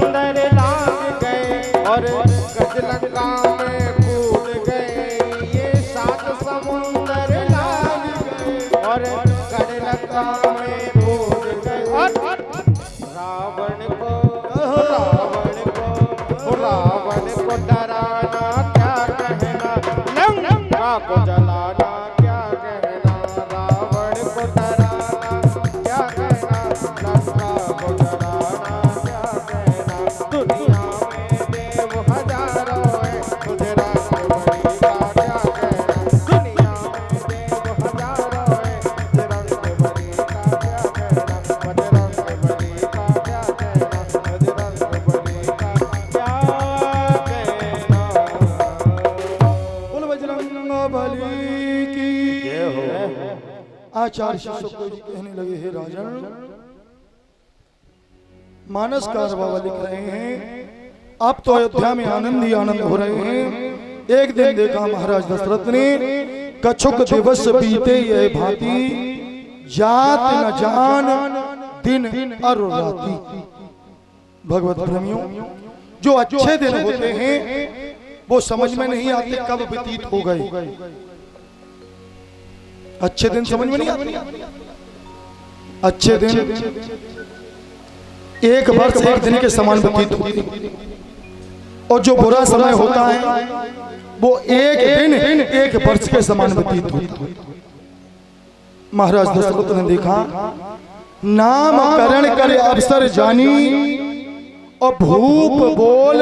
समुंदर लाग गए और गजलंका में कूद गए। ये 7 समुंदर लाग गए और गजलंका में कूद गए। और रावण को डराना क्या कहना, लंका को जलाना क्या कहना। रावण को डराना क्या कहना, लंका को जलाना क्या कहना। दुनिया में देव हजारों हैं, तुझे रंग बली का क्या कहना। दुनिया में देव हजारों हैं, तुझे रंग बली का क्या कहना। मुझे रंग बली का क्या कहना, मुझे रंग बली का क्या कहना। बोल बजरंग बली की जय हो। आचार्य शुक्ल जी कहने लगे, हे राजन, मानसकार बाबा लिख रहे हैं, आप तो अयोध्या में आनंद ही आनंद हो रहे हैं। एक दिन देखा महाराज दशरथ ने, कछुक दिवस बीते ये भांति, जात न जान दिन और राती। भगवत प्रेमियों, जो अच्छे दिन होते हैं वो समझ में नहीं आते कब व्यतीत हो गए। अच्छे दिन समझ में नहीं आते। अच्छे दिन एक वर्ष एक दिन के समान व्यतीत होते, और जो बुरा समय होता है वो एक दिन एक वर्ष के समान व्यतीत होता है। महाराज दशरथ ने देखा, नामकरण कर अवसर जानी और भूप बोल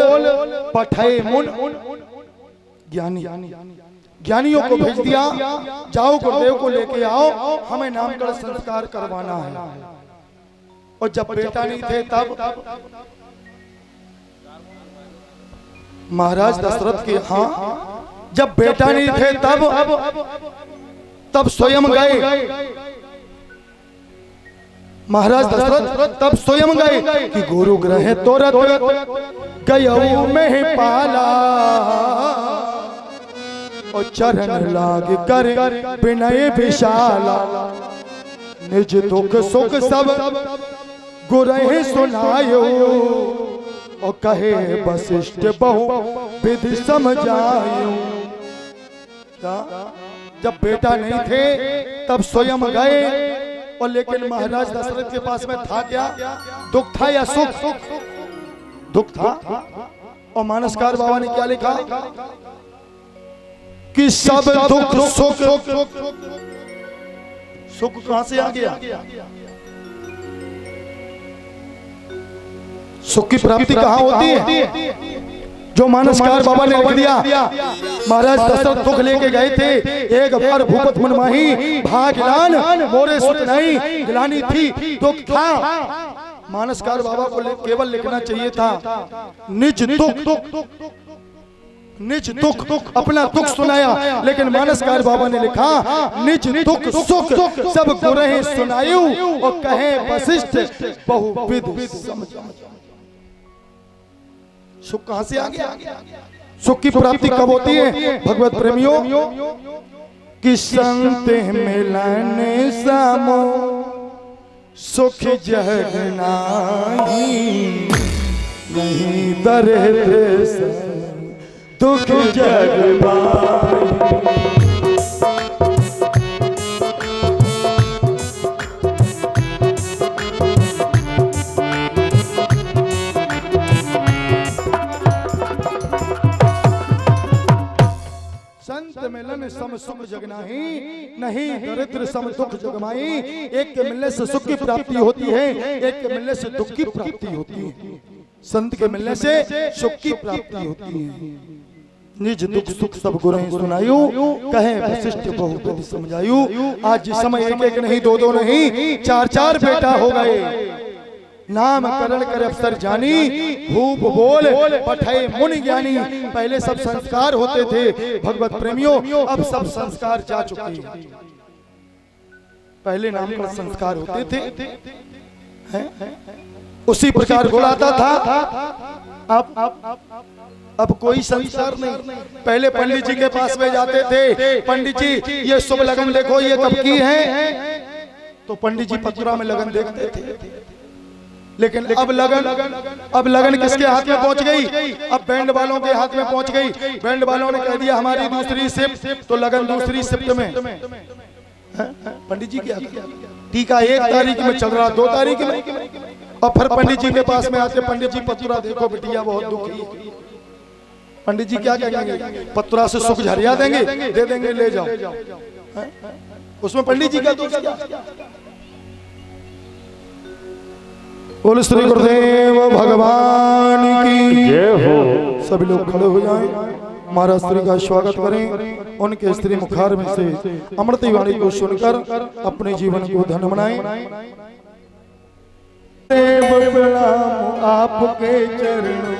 पठे मुन। ज्ञानी ज्ञानियों को भेज दिया, जाओ गुरुदेव को लेके आओ, हमें नामकरण संस्कार करवाना है। और जब बेटा नहीं थे तब महाराज दशरथ के यहाँ जब बेटा नहीं थे तब स्वयं गए। महाराज दशरथ तब स्वयं गए कि गुरु ग्रह तोरत गयऊ में पाला, और चरण लाग कर विनय विशाला। निज दुख सुख सब गुरहे सुनायो, और कहे वशिष्ठ बहु विधि समझायो। जब बेटा नहीं थे तब स्वयं गए, और लेकिन महाराज दशरथ के पास में था क्या? दुख था या सुख? दुख था। और मानसकार बाबा ने क्या लिखा कि सब दुख सुख, सुख कहां से आ गया? सुख की प्राप्ति कहां होती है? जो मानसकार बाबा ने लिख दिया, महाराज दशरथ दुख लेके गए थे। एक बार भूपत मनमाही भाग्यलान मोरे सुत नहीं, गिलानी थी दुख था। मानसकार बाबा को केवल लिखना चाहिए था निज दुख, निज दुख, अपना दुख सुनाया। लेकिन मानसकार बाबा ने लिखा निज दुख सुख सब गुरहे सुनायु, और कहे वशिष्ठ बहुविध समझायो। सुख कहां से आ गया? सुख की प्राप्ति कब होती है भगवत प्रेमियों? कि संत मिलन सामो सुख जग नाही, नहीं दर्द दुख जग पाई। संत मिलन सम सुख जग नाही, नहीं दरिद्र सम दुख जगमाई। एक के मिलने से सुख की प्राप्ति होती है, एक के मिलने से दुख की प्राप्ति होती है। संत के मिलने से सुख की प्राप्ति होती है। निज दुख सुख सब गुरहे सुनायु, कहे वशिष्ठ बहुविध समझायु। आज जिस समय एक एक नहीं, दो दो नहीं, चार चार बेटा हो गए। नामकरण कर अवसर जानी, भूप बोल पठे मुनि ज्ञानी। पहले सब संस्कार होते थे भगवत प्रेमियों, अब सब संस्कार जा चुके हैं। पहले नामकरण संस्कार होते थे, उसी प्रकार बुलाता था। अब कोई संस्कार नहीं। पहले पंडित जी के पास में जाते थे, पंडित जी ये शुभ लगन देखो, ये कब की है? तो पंडित जी पत्रा में लगन देखते थे। लेकिन अब लगन किसके हाथ में पहुंच गई? अब बैंड वालों के हाथ में पहुंच गई। बैंड वालों ने कह दिया हमारी दूसरी शिफ्ट, तो लगन दूसरी शिफ्ट में। पंडित जी क्या टीका 1 तारीख में चल रहा, 2 तारीख में, और फिर पंडित जी के पास में आते, पंडित जी पतुरा देखो बिटिया बहुत दुखी। पंडित जी क्या कहेंगे? पतुरा से सुख झरिया देंगे, दे देंगे, ले जाओ। उसमें पंडित जी का दोष क्या? बोल श्री गुरुदेव भगवान की जय हो। सभी लोग खड़े हो जाएं, महाराज स्त्री का स्वागत करें। उनके स्त्री मुखार में से अमृत वाणी को सुनकर अपने जीवन को धन्य बनाएं। देव प्रणाम आपके चरणों,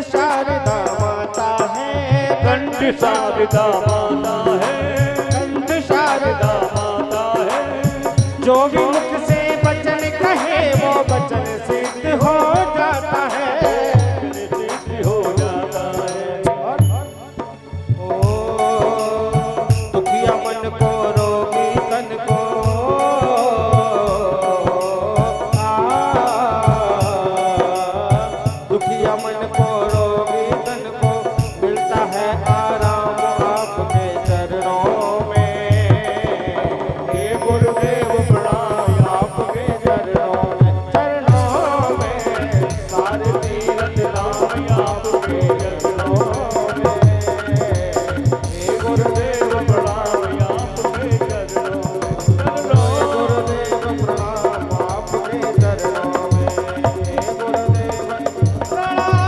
शारदा माता है, कंठ शारदा माता है। जो भी मुख से वचन कहे वो वचन सिद्ध हो जाता है, सिद्ध हो जाता है। ओ दुखिया मन को रोगी तन को दुखिया मन को रोगी तन को मिलता है आराम आपके चरणों में। हे गुरुदेव प्रणाम आपके चरणों में सारे तीरथ धाम आपके चरणों में। हे गुरुदेव प्रणाम आपके चरणों गुरुदेव प्रणाम आपके चरणों में। हे गुरुदेव प्रणाम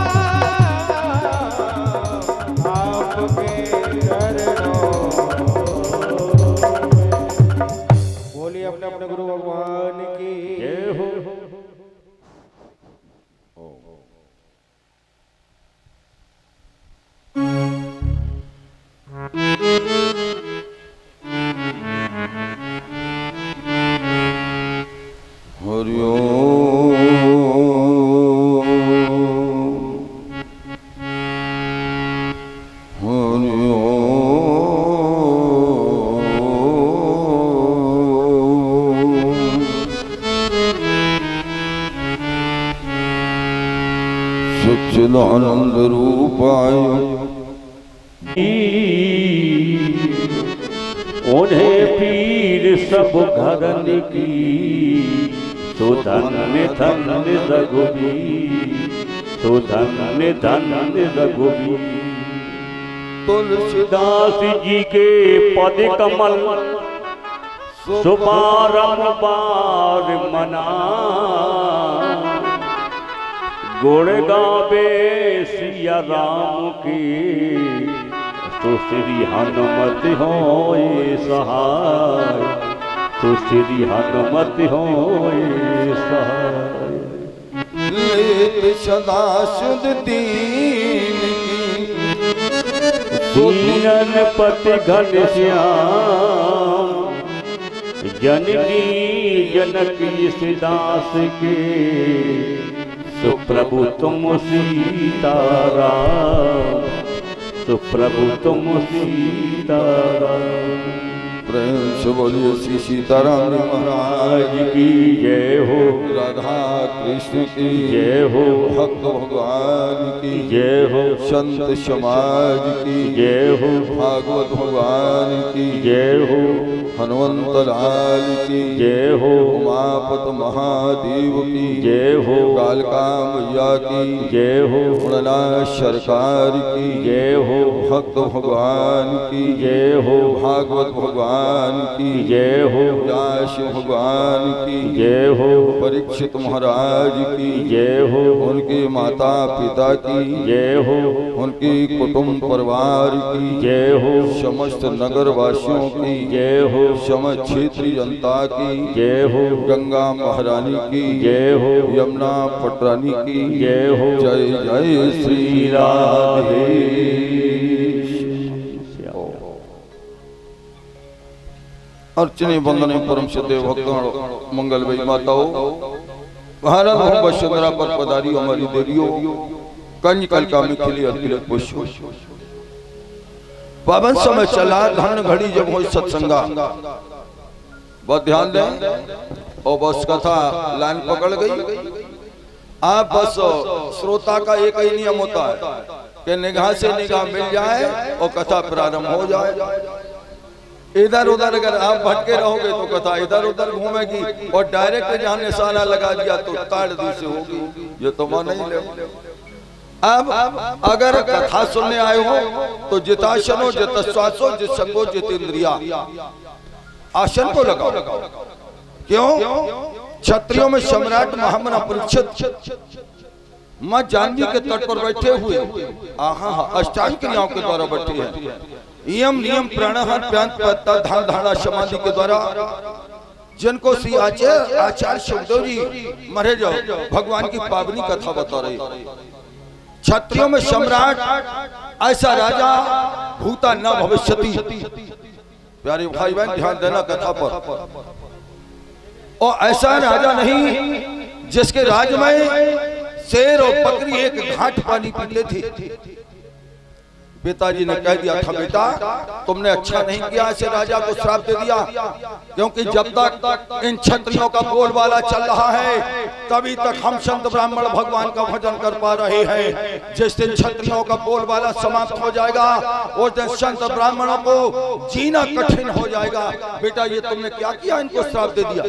सच्चिदानंद रूपाय उन्हें पीर सब घरन की सुधन्य धन्य रघुबीर सुधन्य धन्य रघुबीर तुलसीदास जी के पद कमल सुबारंबार मना गुण गावे सिया राम की सुश्री हनुमत होए सहाय सुश्री हनुमत होए सहाय लेत सदा शुद्ध दीन दीनन पति घनश्याम जननी जनकी दास के सुप्रभु तुम सीताराम सुप्रभु तुम सीताराम प्रेम से बोलिए श्री सीताराम महाराज की जय हो राधा कृष्ण की जय हो भक्त भगवान की जय हो संत समाज की जय हो भागवत भगवान की जय हो हनुमंत लाल की जय हो उमापत महादेव की जय हो कालका मैया की जय हो गुणनाथ सरकार की जय हो भक्त भगवान की जय हो भागवत भगवान की जय हो व्यास भगवान की जय हो परीक्षित महाराज की जय हो उनके माता पिता की जय हो उनकी कुटुंब परिवार की जय हो समस्त नगर वासियों की जय हो समस्त क्षेत्रीय जनता की जय हो गंगा महारानी की जय हो यमुना पटरानी की जय हो जय जय श्री राधे। अर्चने वंदने परम सत्य भक्तों मंगल वही माताओं भारत भूमि वसुंधरा पर पधारी हमारी देवियों कंज कलका में खिली अखिल पुष्प पावन समय चला धन घड़ी जब हो सत्संगा बहुत ध्यान दें और बस कथा लाइन पकड़ गई। आप बस श्रोता का एक ही नियम होता है कि निगाह से निगाह मिल जाए और कथा प्रारंभ हो जाए। इधर उधर अगर आप भटके रहोगे तो कथा इधर उधर घूमेगी और डायरेक्ट जहां निशाना लगा दिया तो ताड़ दी से होगी। ये तो मान नहीं ले। अब अगर कथा सुनने आए हो तो जितासनो जितश्वासो जितसंगो जितेंद्रिया आसन को लगाओ। क्यों? क्षत्रियों में सम्राट महामना परीक्षित मां जानवी के तट पर बैठे हुए अष्टांग क्रियाओं के द्वारा बैठे हैं। यम नियम प्राणायाम प्यांत ध्यान धारणा समाधि के द्वारा जिनको श्री आचार्य सुखदेव जी महाराज भगवान की पावनी कथा बता रहे। क्षत्रियों में सम्राट ऐसा राजा भूता न भविष्यति। प्यारे भाई बहन ध्यान देना कथा पर। और ऐसा राजा नहीं जिसके राज में शेर और बकरी एक घाट पानी पीते थे। पिताजी ने कह दिया था बेटा तुमने अच्छा नहीं किया, ऐसे राजा को श्राप दे दिया क्योंकि जब तक इन क्षत्रियों का बोलबाला चल रहा है तभी तक हम संत ब्राह्मण भगवान का भजन कर पा रहे हैं। जिस दिन क्षत्रियों का बोलबाला समाप्त हो जाएगा उस दिन संत ब्राह्मणों को जीना कठिन हो जाएगा। बेटा ये तुमने क्या किया, इनको श्राप दे दिया।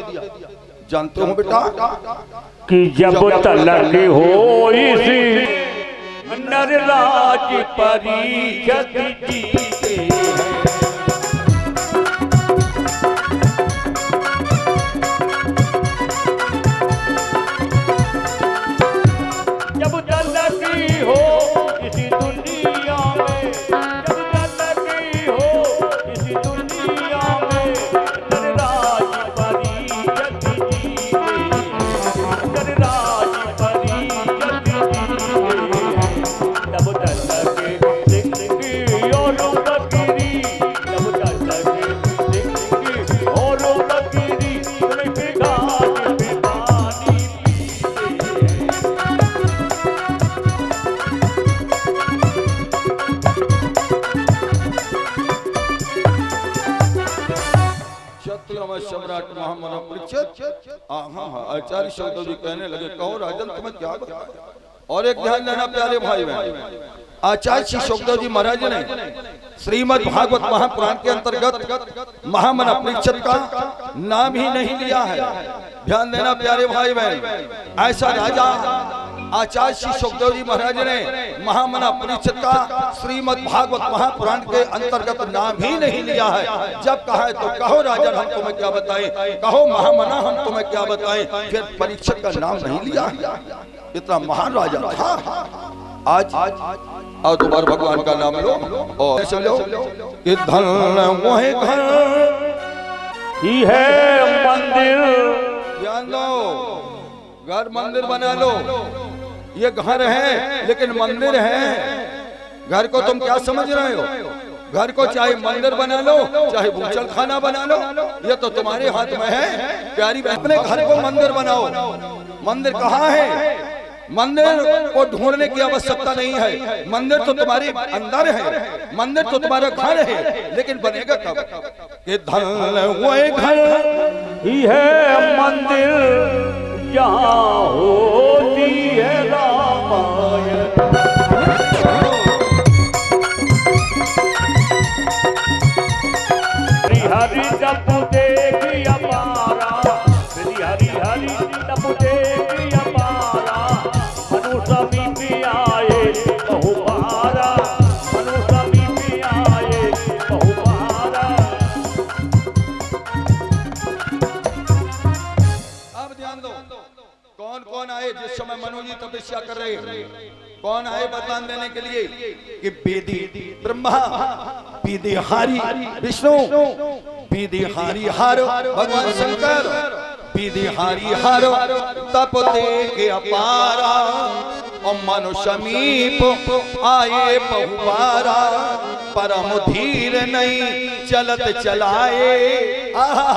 जानते हो बेटा कि जब तलक हो इसी नर राज परीक्षित जीते जब तलकी हो इसी दुनिया में, जब तलकी हो इसी दुनिया में नर राज परीक्षित जीते नर राज परीक्षित सम्राट महामना परीक्षित आचार्य सुखदेव जी कहने लगे कहो राजन तुम्हें क्या बताया। और एक ध्यान देना प्यारे भाई बहन, आचार्य श्री सुखदेव जी महाराज ने श्रीमद् भागवत महापुराण के अंतर्गत महामना परीक्षित का नाम ही नहीं लिया है। ध्यान देना प्यारे भाई बहन, ऐसा राजा आचार्य श्री सुखदेव जी महाराज ने महामना परीक्षित का श्रीमद् भागवत महापुराण के अंतर्गत नाम ही नहीं लिया है। जब कहा है तो कहो राजन हम तुम्हें क्या बताएं, कहो महामना हम तुम्हें क्या बताएं, फिर परीक्षित का नाम नहीं लिया। इतना महान राजा था। आज और दोबारा भगवान का नाम लो और ऐसे लो कि धन वही घर ही है मंदिर। ध्यान दो, घर मंदिर बना लो। ये घर है लेकिन मंदिर है। घर को तुम क्या समझ रहे हो? घर को चाहे मंदिर बना लो चाहे भूचल खाना बना लो, ये तो तुम्हारे हाथ में है। प्यारी बहन, अपने घर को मंदिर बनाओ। मंदिर कहाँ है? मंदिर को ढूंढने की आवश्यकता नहीं है। मंदिर तो तुम्हारे अंदर है, मंदिर तो तुम्हारा घर है, लेकिन बनेगा कब? कि धन वही घर ही है मंदिर जहाँ होती है रामायण। हरि जब देखी अपारा, हरि हरि जब देखी अपारा, मनुष्य भी आए बहुबारा, मनुष्य भी आए बहुबारा। अब ध्यान दो, कौन कौन आए जिस समय मनु जी तपस्या कर रहे हैं? कौन आए बतलान देने के लिए कि बेदी ब्रह्मा, बेदी हारी विष्णु, बेदी हारी हार भगवान शंकर, बेदी हारी हार तप देखे अपारा, और मनु समीप आए बहुबारा, परम धीर नहीं चलत चलाए। आहा,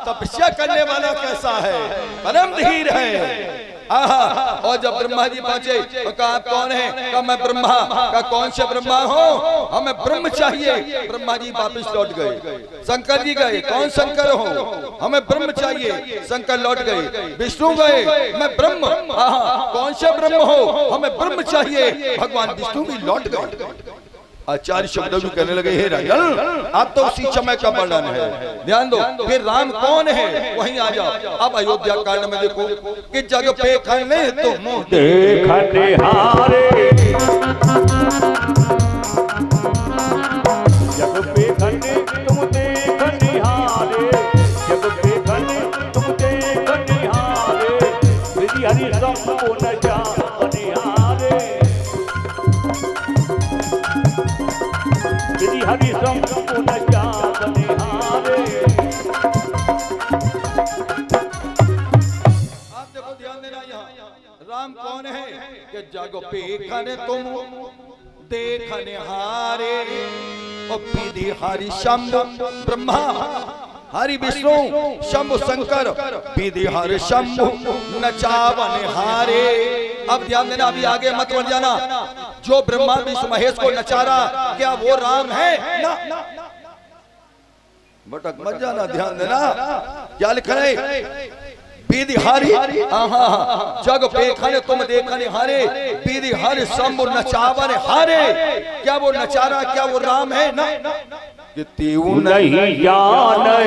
तपस्या करने वाला कैसा है? परम धीर है। आहा, और जब ब्रह्मा जी पहुंचे तो कहा आप कौन है? कहा मैं ब्रह्मा। कहा कौन से ब्रह्मा हो? हमें ब्रह्म चाहिए। ब्रह्मा जी वापिस लौट गए। शंकर जी गए, कौन शंकर हो? हमें ब्रह्म चाहिए। शंकर लौट गए। विष्णु गए, मैं ब्रह्म। आहा, कौन से ब्रह्म हो? हमें ब्रह्म चाहिए। भगवान विष्णु भी लौट गए। आचार्य शब्द भी कहने लगे हे राजन, अब तो उसी समय का वर्णन है। ध्यान दो, फिर राम कौन है वहीं आ जाओ। अब अयोध्या कांड में देखो कि जग पे खने तो मुंह देखने हारे, जग पे खने तुम देखने हारे, जग पे खने तुम देखने हारे, श्री हरि शंभु न जाने हारे, श्री हरि शंभु न जाने हारे। आप देखो, ध्यान देना यहाँ राम कौन है कि जग पे खने तुम देखने हारे, और पीदी हरि शंभु ब्रह्मा, हरि विष्णु शंभु शंकर, पीदी हरि शंभु नचावन हारे। अब ध्यान देना, अभी आगे मत बढ़ जाना। जो ब्रह्मा विष्णु महेश को नचा रहा, क्या वो राम है? ना, भटक मत जाना, ध्यान देना क्या लिखा है? पीदी हरि जग पे खने तुम देखने हारे, पीदी हरि शंभु नचावन हारे। क्या वो नचा रहा? क्या वो राम है? ना, नहीं जाने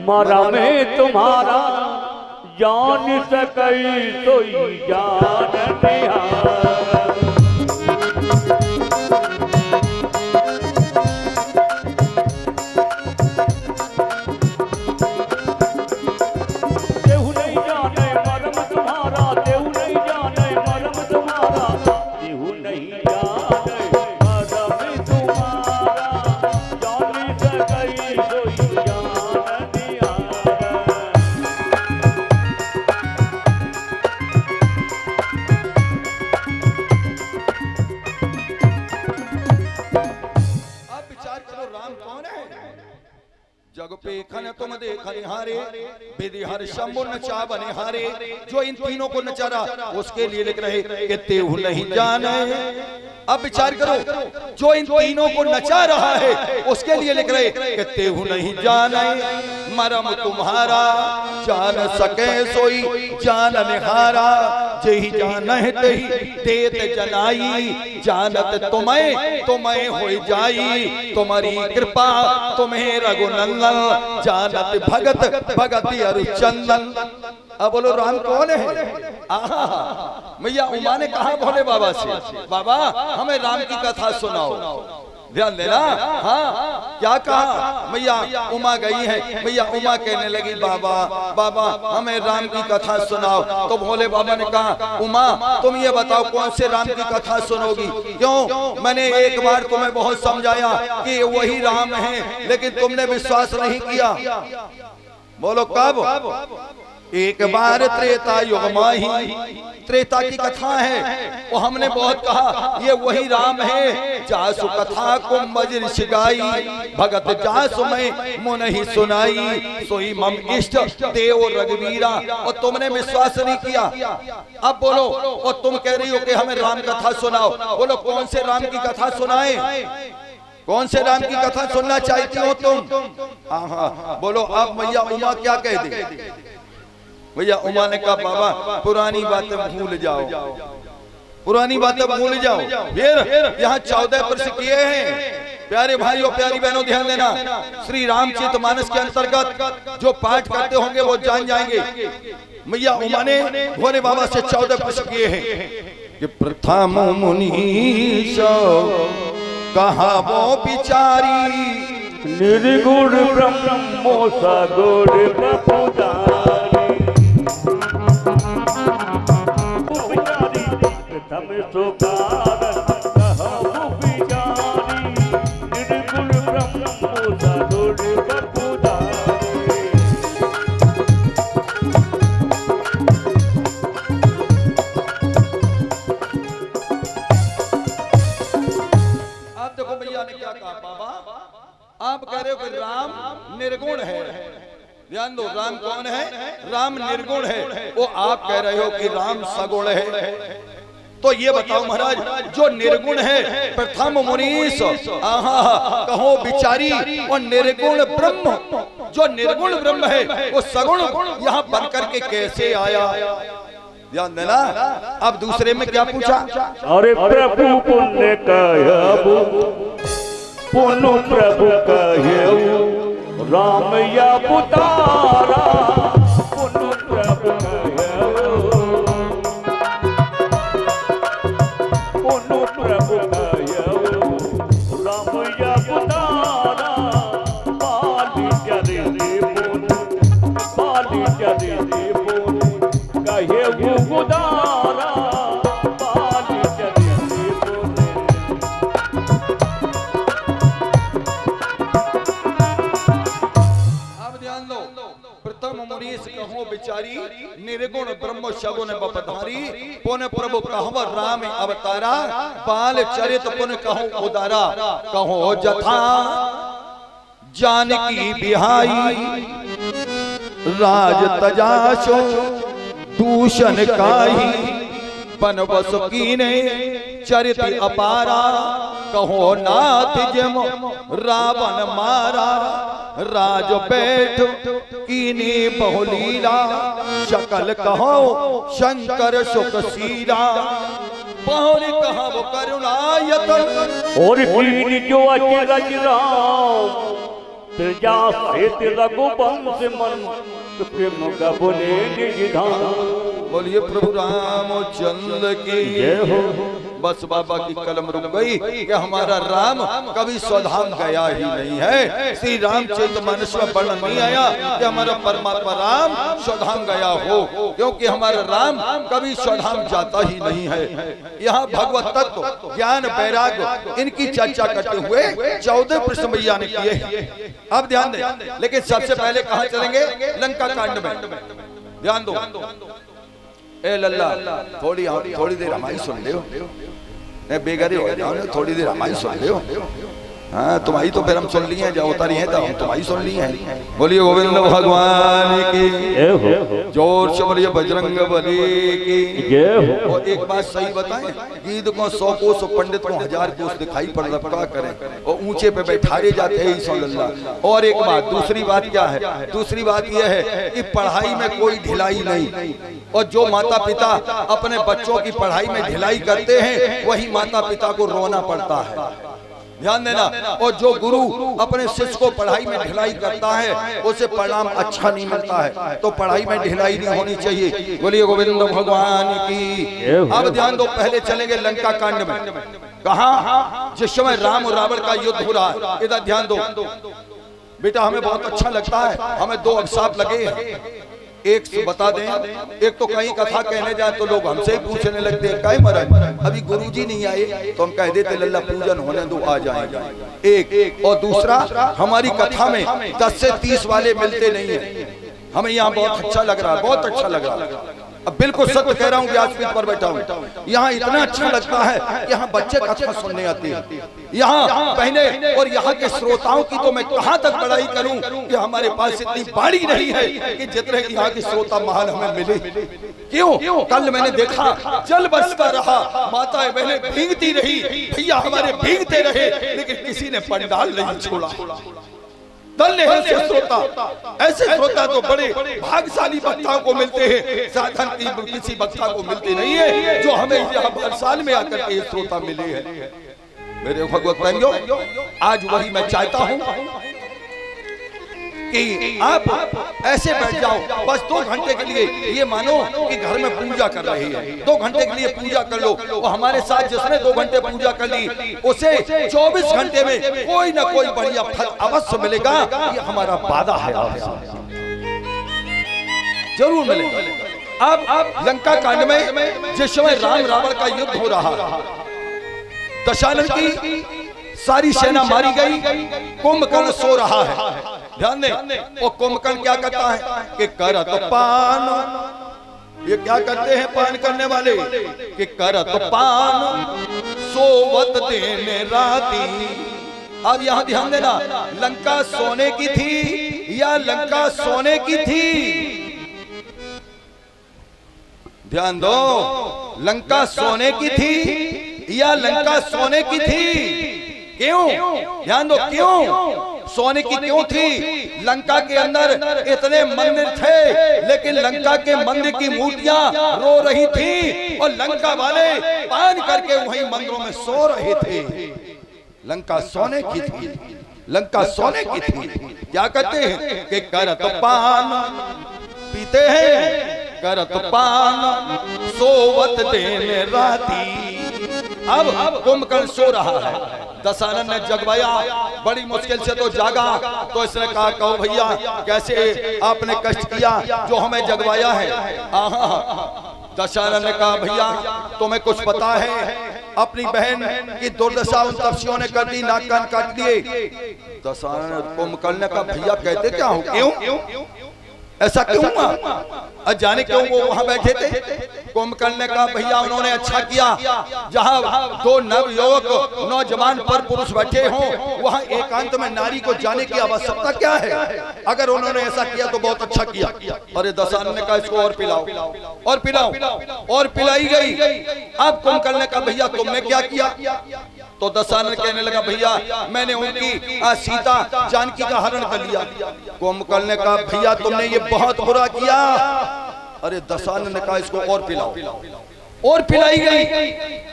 मरम तुम्हारा, जान सकई तो जान निहार। देहु नहीं जाने मरम तुम्हारा, देहु नहीं जाने मरम तुम्हारा, देहु नहीं जाने मरम तुम्हारा, जान सकई तो जान निहार। आप विचार करो राम कौन है? जग पे खने तुम देखने हारे, विधि हर शंभु नचा बने हारे। जो इन तीनों को नचा रहा उसके लिए लिख रहे कि तेहु नहीं जाने। अब विचार करो, जो इन तीनों को नचा रहा है उसके लिए लिख रहे कि तेहु नहीं जाने मरम तुम्हारा, जान सके सोई जान निहारा। जेहि जानहि तेहि देत जनाई, जानत तुम्हें हो जाई, तुम्हारी कृपा तुम्हें रघुनंदन, जानत भगत भगति अरु चंदन। अब बोलो राम कौन है? मैया उमा ने कहा भोले बाबा से, बाबा हमें राम की कथा सुनाओ। ध्यान देना। हाँ क्या कहा? मैया उमा गई है। मैया उमा कहने लगी, बाबा बाबा हमें राम की कथा सुनाओ। तो भोले बाबा ने कहा, उमा तुम ये बताओ कौन से राम की कथा सुनोगी? क्यों? मैंने एक बार तुम्हें बहुत समझाया कि वही राम है, लेकिन तुमने विश्वास नहीं किया। बोलो कब? एक बार त्रेता युग माही, त्रेता की कथा है, वो हमने बहुत कहा ये वही राम है। जासु कथा को मजलिस गाई, भगत जासु में मुन ही सुनाई, सोई मम इष्ट देव रघुवीरा। और तुमने विश्वास नहीं किया। अब बोलो, और तुम कह रही हो कि हमें राम कथा सुनाओ। बोलो कौन से राम की कथा सुनाए? कौन से राम की कथा सुनना चाहती हो तुम? हाँ बोलो। अब मैया उमा क्या कह दी? भैया उमा ने कहा, बाबा पुरानी बातें भूल जाओ, पुरानी बातें भूल जाओ। फिर यहाँ 14 वर्ष किए हैं। प्यारे भाइयों प्यारी बहनों ध्यान देना, श्री रामचरितमानस के अंतर्गत जो पाठ करते होंगे वो जान जाएंगे। मैया उमा ने भोले बाबा से 14 वर्ष किए हैं कि प्रथम मुनीश कहा वो बिचारी, निर्गुण ब्रह्मो सगुण प्रभुदारी, प्रथम सोकार कहो बिचारी, निर्गुण ब्रह्मो सगुण प्रभुदारी। आप देखो भैया ने क्या कहा। बाबा आप कह रहे हो कि राम निर्गुण है। ध्यान दो, राम कौन है? राम निर्गुण है। वो आप कह रहे हो कि राम सगुण है। तो ये बताओ महाराज, जो निर्गुण है प्रथम मुनीश कहो बिचारी, और निर्गुण ब्रह्म, जो निर्गुण ब्रह्म है वो सगुण यहाँ बन करके कैसे आया? ध्यान देना। अब दूसरे में क्या पूछा? अरे प्रभु पुण्य कहबू, पुण्य प्रभु कहू, राम या पुतारा, पुण्य प्रभु कहू, पुण्य प्रभु कहू, राम या पुतारा, बाली चले पुण्य, बाली चले पुण्य, कहे गुदारा, बाली चले पुण्य। प्रथम मुनीश कहो बिचारी, निर्गुण ब्रह्म शगुन बपधारी, पुन प्रभु कहो राम अवतारा, बाल चरित पुन कहो उदारा, कहो जथा जानकी बिहाई, राज तजाशो दूषण काही, पन बस कीने चरित अपारा, कहो नाथ जम रावण मारा, राज बैठ कीनी बहुलीला, शकल कहो शंकर सुखशीला, बहुरी कहा वो करुणायतन, और कीनी जो अचरज राम, प्रजा सेत रघुवंश मन, प्रेम गबने निज धाम। बोलिए प्रभु रामचंद्र की जय हो। बस बाबा की कलम रुक गई कि हमारा राम कभी स्वधाम गया ही नहीं है। श्री रामचरितमानस में वर्णन नहीं आया कि हमारा परमात्मा राम स्वधाम गया हो, क्योंकि हमारा राम कभी स्वधाम जाता ही नहीं है। यहाँ भगवत तत्व ज्ञान वैराग्य इनकी चर्चा करते हुए 14 प्रश्न मैया ने किए। अब ध्यान दें, लेकिन सबसे पहले कहाँ चलेंगे? लंका कांड में। ध्यान दो। ए लल्ला थोड़ी देर हमारी सुन ले, बेगरी हो जाओ, थोड़ी देर हमारी सुन ले। हाँ तुम्हारी तो फिर हम सुन लिए जो उतारी है तो हम तुम्हारी सुन लिए हैं। बोलिए गोविंद भगवान की जय हो। जोर से बोलिए बजरंग बली की जय हो। और एक बात सही बताएं, गीत को 100 कोस पंडित को 1000 कोस दिखाई पड़ रहा करें और ऊंचे पे बैठारे जाते हैं सल्लल्लाहु। और एक बात दूसरी बात क्या है, दूसरी बात यह है कि पढ़ाई में कोई ढिलाई नहीं, और जो माता पिता अपने बच्चों की पढ़ाई में ढिलाई करते हैं वही माता पिता को रोना पड़ता है, ध्यान देना। और जो गुरु अपने शिष्य को पढ़ाई में ढिलाई करता है उसे परिणाम अच्छा नहीं मिलता है। तो पढ़ाई में ढिलाई नहीं होनी चाहिए। बोलिए गोविंद भगवान की। अब ध्यान दो, पहले चलेंगे लंका कांड में। कहा? जिस समय राम और रावण का युद्ध हो रहा है, इधर ध्यान दो बेटा, हमें बहुत अच्छा लगता है। हमें 2 अभिशाप लगे हैं, एक से बता दें, एक तो कहीं कथा कहने जाए तो लोग हमसे ही पूछने लगते हैं कहीं महाराज अभी गुरुजी नहीं आए, तो हम कह देते लल्ला पूजन होने दो आ जाएंगे। एक और दूसरा, हमारी कथा में 10 से 30 वाले मिलते नहीं है। हमें यहाँ बहुत अच्छा लग रहा है, बहुत अच्छा लग रहा है। अब बिल्कुल सत्य कह रहा हूँ, व्यासपीठ पर बैठा हूँ, यहाँ इतना अच्छा लगता है, यहाँ बच्चे कथा सुनने आते हैं, यहाँ पहले। और यहाँ के श्रोताओं की तो मैं कहाँ तक बड़ाई करूँ कि हमारे पास इतनी बाड़ी नहीं है कि जितने यहाँ के श्रोता महान हमें मिले। क्यों? कल मैंने देखा जल बरसता रहा, माताएं बहनें भीगती रही, भैया हमारे भीगते रहे, लेकिन किसी ने पंडाल नहीं छोड़ा। ऐसे श्रोता तो बड़े भाग्यशाली वक्ताओं को मिलते हैं, साधारण किसी वक्ता को मिलते नहीं है जो हमें यहाँ बरसाल में आकर के श्रोता मिले हैं। मेरे भगवत बंधुओं, आज वही मैं चाहता हूँ कि आप ऐसे बैठ जाओ बस 2 घंटे के लिए, ये मानो कि घर में पूजा कर रहे हैं, 2 घंटे के लिए पूजा कर लो। और हमारे साथ जिसने 2 घंटे पूजा कर ली उसे 24 घंटे में कोई ना कोई बढ़िया फल अवश्य मिलेगा। ये हमारा वादा है, जरूर मिलेगा। अब लंका कांड में जिस समय राम रावण का युद्ध हो रहा, दशानन की सारी सेना मारी गई, कुंभकर्ण सो रहा है। ध्यान दें, और कुंभकर्ण क्या करता है कि करत पान, ये क्या करते हैं पान करने वाले कि करत पान सोवत देने राती। अब यहां ध्यान देना, लंका सोने की थी या लंका सोने की थी? ध्यान दो, लंका सोने की थी या लंका सोने की थी? क्यों? ध्यान दो, क्यों सोने की क्यों थी? लंका के अंदर इतने मंदिर थे, लेकिन लंका के मंदिर की मूर्तियां रो रही थी और लंका वाले पान करके वहीं मंदिरों में सो रहे थे। लंका सोने की थी, लंका सोने की थी। क्या करते हैं कि करत पान पीते हैं, करत पान सोवत देने राती। अब कुंभकर्ण सो रहा है, दशानन ने जगवाया, बड़ी मुश्किल से तो जागा, तो इसने कहा कहो भैया कैसे आपने कष्ट किया जो हमें जगवाया है। दशानन ने कहा भैया तुम्हें कुछ पता है, अपनी बहन की दुर्दशा उन तपस्वियों ने कर दी, नाक कान काट दिए। दशानन कुंभकर्ण ने कहा भैया कहते क्या हो, क्यों ऐसा क्यों हुआ? जाने क्यों वो वहां बैठे थे? कुंभकर्ण ने कहा भैया उन्होंने अच्छा किया, जहां 2 नवयुवक नौजवान पर पुरुष बैठे हों वहां एकांत में नारी को जाने की आवश्यकता क्या है? अगर उन्होंने ऐसा किया तो बहुत अच्छा किया। अरे दशानन ने कहा इसको और पिलाओ, और पिलाओ, और पिलाई गई। अब कुंभकर्ण ने कहा भैया तुमने क्या किया? तो दशानन कहने लगा भैया मैंने उनकी सीता जानकी का हरण कर लिया। कुंभकर्ण ने कहा भैया तुमने ये बहुत बुरा किया। अरे दशानन ने कहा इसको और पिलाओ, और पिलाई गई।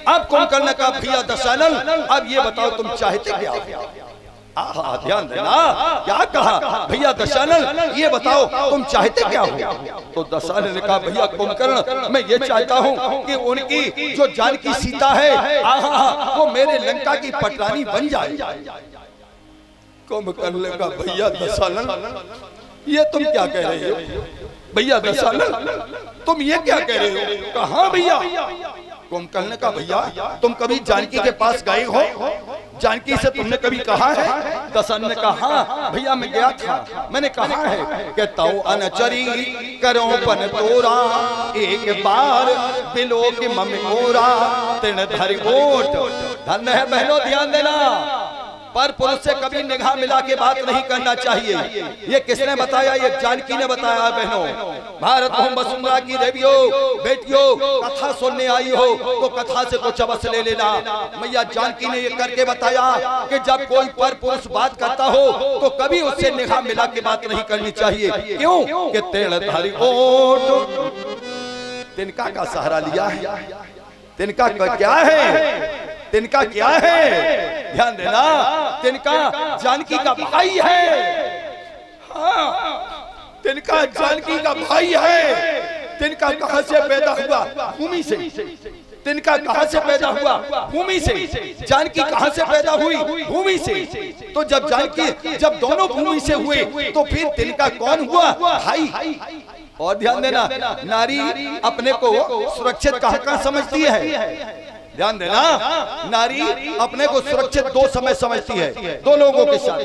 अब कुंभकर्ण ने कहा भैया दशानन अब ये बताओ तुम चाहते क्या? ध्यान देना, क्या कहा भैया दशानन ये बताओ तुम चाहते क्या हो? तो दशानन ने कहा भैया कुंभकर्ण मैं ये चाहता हूँ कि उनकी जो जानकी सीता है वो मेरे लंका की पटरानी बन जाए। कुंभकर्ण ने कहा भैया दशानन ये तुम क्या कह रहे हो? भैया दशानन तुम ये क्या कह रहे हो? कहा भैया? कुंभकर्ण ने कहा भैया तुम कभी जानकी के पास गए हो? जानकी से तुमने कभी कहा है? दशानन ने कहा हाँ भैया मैं गया था, मैंने कहा है कि तौ अनचरी करो पन तोरा, एक बार बिलो के मम ओरा तिन धर ओट। धन्य है बहनों, ध्यान देना, पर पुरुष से कभी निगाह मिला के बात नहीं करना चाहिए। ये किसने बताया? ये जानकी ने बताया। बहनों, भारत भूमि वसुंधरा की देवियों बेटियों, कथा सुनने आई हो तो कथा से कुछ अवश्य ले लेना। मैया जानकी ने ये करके बताया कि जब कोई पर पुरुष बात करता हो तो कभी उससे निगाह मिला के बात नहीं करनी चाहिए। क्यों? कि तेलधारी ओट तिनका का सहारा लिया है। तिनका क्या है? तिनका क्या है? ध्यान देना, तिनका जानकी का भाई है। हाँ, तिनका जानकी का भाई है। तिनका कहां से पैदा हुआ? भूमि से। तिनका कहां से पैदा हुआ? भूमि से। जानकी कहां से पैदा हुई? भूमि से। तो जब जानकी, जब दोनों भूमि से हुए तो फिर तिनका कौन हुआ? भाई। और ध्यान देना, नारी अपने को सुरक्षित कहां समझती है? ध्यान देना, नारी अपने को सुरक्षित दो समय समझती है। दो लोगों के साथ,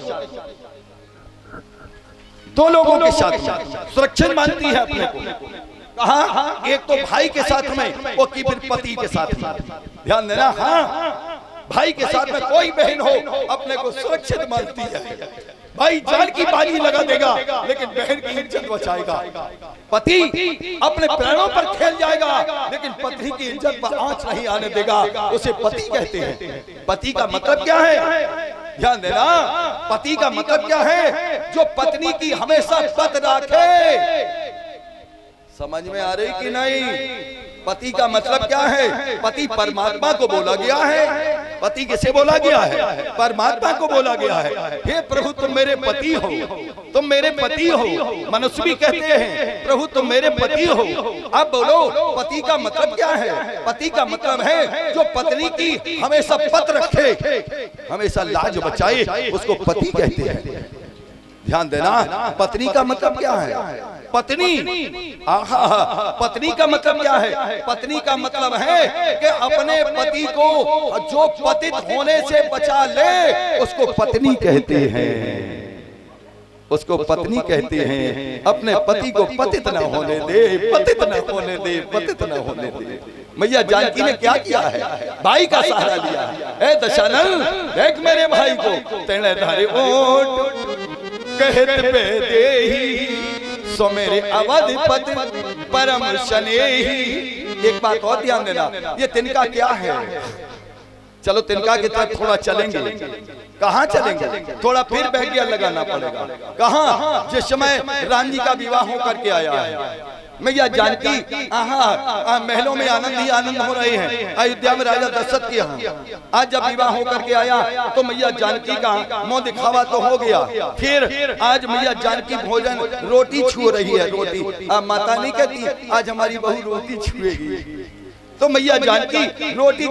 दो लोगों के साथ सुरक्षित मानती है अपने को। कहा? एक तो भाई के साथ में और कि फिर पति के साथ में। ध्यान देना, हाँ, भाई के साथ में कोई बहन हो अपने को सुरक्षित मानती है। भाई जान की बाजी लगा देगा लेकिन बहन की इज्जत बचाएगा। पति अपने प्राणों पर खेल जाएगा लेकिन पत्नी की इज्जत पर आंच नहीं आने देगा। उसे पति कहते हैं। पति का मतलब क्या है? ध्यान देना, पति का मतलब क्या है? जो पत्नी की हमेशा पत राखे। समझ में आ रही कि नहीं? पति का मतलब क्या है? पति परमात्मा को बोला गया है। पति किसे बोला गया है? परमात्मा को बोला गया है। हे प्रभु तुम मेरे पति हो, तुम मेरे पति हो। मनुष्य भी कहते हैं प्रभु तुम मेरे पति हो। अब बोलो पति का मतलब क्या है? पति का मतलब है जो पत्नी की हमेशा पत रखे, हमेशा लाज बचाए, उसको पति कहते हैं। ध्यान देना, पत्नी का मतलब क्या है? पत्नी, पत्नी का मतलब क्या है? पत्नी का मतलब है कि अपने पति को जो पतित होने से बचा ले उसको पत्नी कहते हैं। उसको पत्नी कहते हैं। अपने पति को पतित न होने दे, पतित न होने दे, पतित न होने दे। मैया जानकी ने क्या किया है? भाई का सहारा लिया है। दशानन देख मेरे भाई को, तेरे धारे ओट कहत पे देही सो मेरे अवधपति परम स्नेही। एक बात और ध्यान देना, ये तिनका क्या है? चलो तिनका की तरफ थोड़ा चलेंगे। कहाँ चलेंगे? थोड़ा फिर बैरियर लगाना पड़ेगा। कहाँ? जिस समय राम जी का विवाह होकर के आया है मैया जानकी महलों में आनंद ही आनंद हो रहे हैं। अयोध्या में राजा दशरथ के यहाँ आज जब विवाह होकर के आया तो मैया जानकी का मुंह दिखावा तो हो गया। फिर आज मैया जानकी भोजन रोटी छू रही है। रोटी माता नहीं कहती आज हमारी बहू रोटी छुएगी, तो मैया जानकी रोटी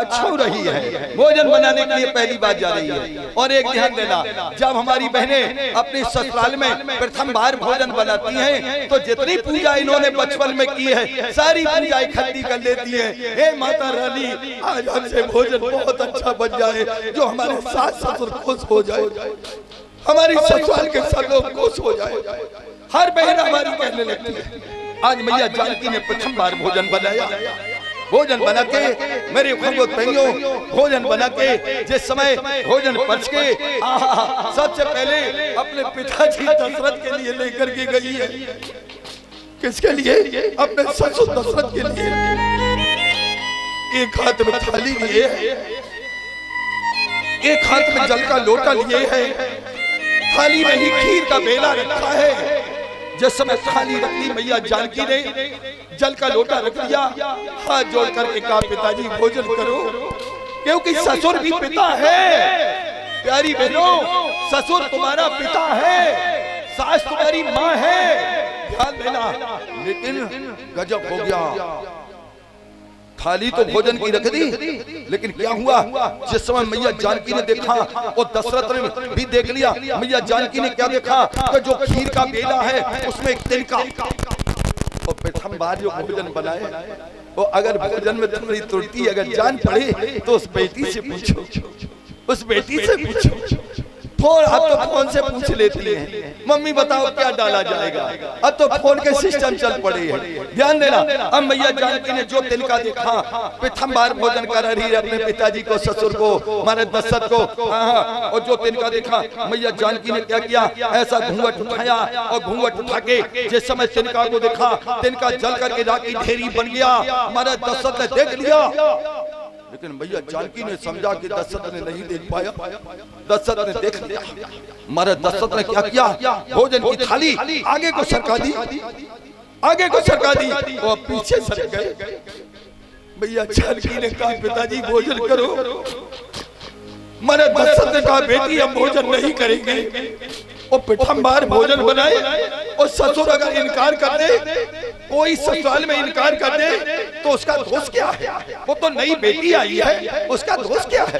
छू रही है। भोजन बनाने के लिए पहली बार जा रही है। और एक ध्यान देना, जब हमारी बहनें अपने ससुराल में प्रथम बार भोजन बनाती हैं तो जितनी पूजा इन्होंने बचपन में की है सारी पूजा इकट्ठी कर लेती है। हे माता रानी आज हमसे भोजन बहुत अच्छा बन जाए, जो हमारे सास ससुर खुश हो जाए, हमारी ससुराल के सब लोग खुश हो जाए। हर बहन हमारी कहने लगती है। आज मैया जानकी ने प्रथम बार भोजन बनाया। भोजन बना के मेरे भाइयों भोजन बना के जिस समय भोजन पच के सबसे पहले अपने पिताजी दशरथ के लिए लेकर के गई है। किसके लिए? अपने ससुर दशरथ के लिए। एक हाथ में थाली लिए है, एक हाथ में जल का लोटा लिए है, थाली में ही खीर का बेला रखा है। जिस समय थाली रखी मैया जानकी ने जल का लोटा रख दिया, हाथ जोड़ करके कहा पिताजी भोजन करो, क्योंकि ससुर भी पिता है। प्यारी बहनों, ससुर तुम्हारा पिता है, सास तुम्हारी माँ है। ध्यान देना। लेकिन गजब हो गया, थाली तो भोजन की रख दी, लेकिन क्या हुआ? जिस समय मैया जानकी ने देखा और दशरथ ने भी देख लिया, मैया जानकी ने क्या देखा कि जो खीर का बेला है उसमें एक तिनका। और प्रथम बार जो भोजन बनाए, और अगर भोजन में थोड़ी त्रुटि अगर जान पड़े तो उस बेटी से पूछो, उस बेटी से पूछो। फोन अब तो फोन से पूछ लेती है, मम्मी बताओ क्या डाला जाएगा। अब तो फोन के सिस्टम चल पड़े हैं। ध्यान देना, अब मैया जानकी ने जो तिनका देखा, प्रथम बार भोजन कर रही है अपने पिताजी को, ससुर को, हमारे दशरथ को। और जो तिनका देखा, मैया जानकी ने क्या किया, ऐसा घूंघट उठाया और घूंघट उठा के जिस समय तिनका को देखा, तिनका जल करके राखी ढेरी बन गया। हमारे दशरथ ने देख लिया, लेकिन भैया जानकी ने समझा कि दशरथ ने नहीं देख पाया। दशरथ ने देख लिया, हमारे दशरथ ने क्या किया, भोजन की थाली आगे को सरका दी, आगे को सरका दी और पीछे सरक गए। भैया जानकी ने कहा पिताजी भोजन करो। हमारे दशरथ ने कहा बेटी हम भोजन नहीं करेंगे। और प्रथम बार भोजन बनाए और ससुर अगर इनकार कर दे, कोई ससुराल में इनकार कर दे तो उसका दोष क्या है? वो तो नई बेटी आई है, उसका दोष क्या है?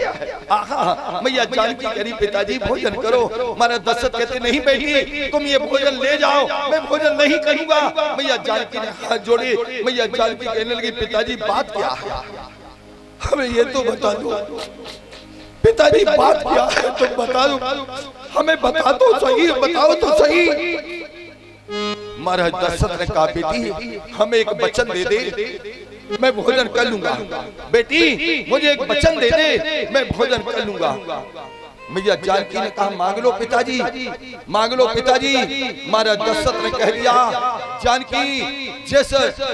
मैया जानकी करी पिताजी भोजन करो। हमारा दशरथ कहते नहीं बेटी तुम ये भोजन ले जाओ, मैं भोजन नहीं करूंगा। मैया जानकी ने हाथ जोड़े। मैया जानकी कहने लगी पिताजी बात क्या है, हमें ये तो बता दो। पिताजी बात क्या है तुम बता दो, हमें बता दो सही, बताओ तो सही। महाराज दशरथ ने कहा बेटी हमें एक वचन दे दे, मैं भोजन कर लूंगा। बेटी मुझे एक वचन दे दे, मैं भोजन कर लूंगा। मैया जानकी ने कहा मांग लो पिताजी, मांग लो पिताजी। महाराज दशरथ ने कह दिया जानकी जिस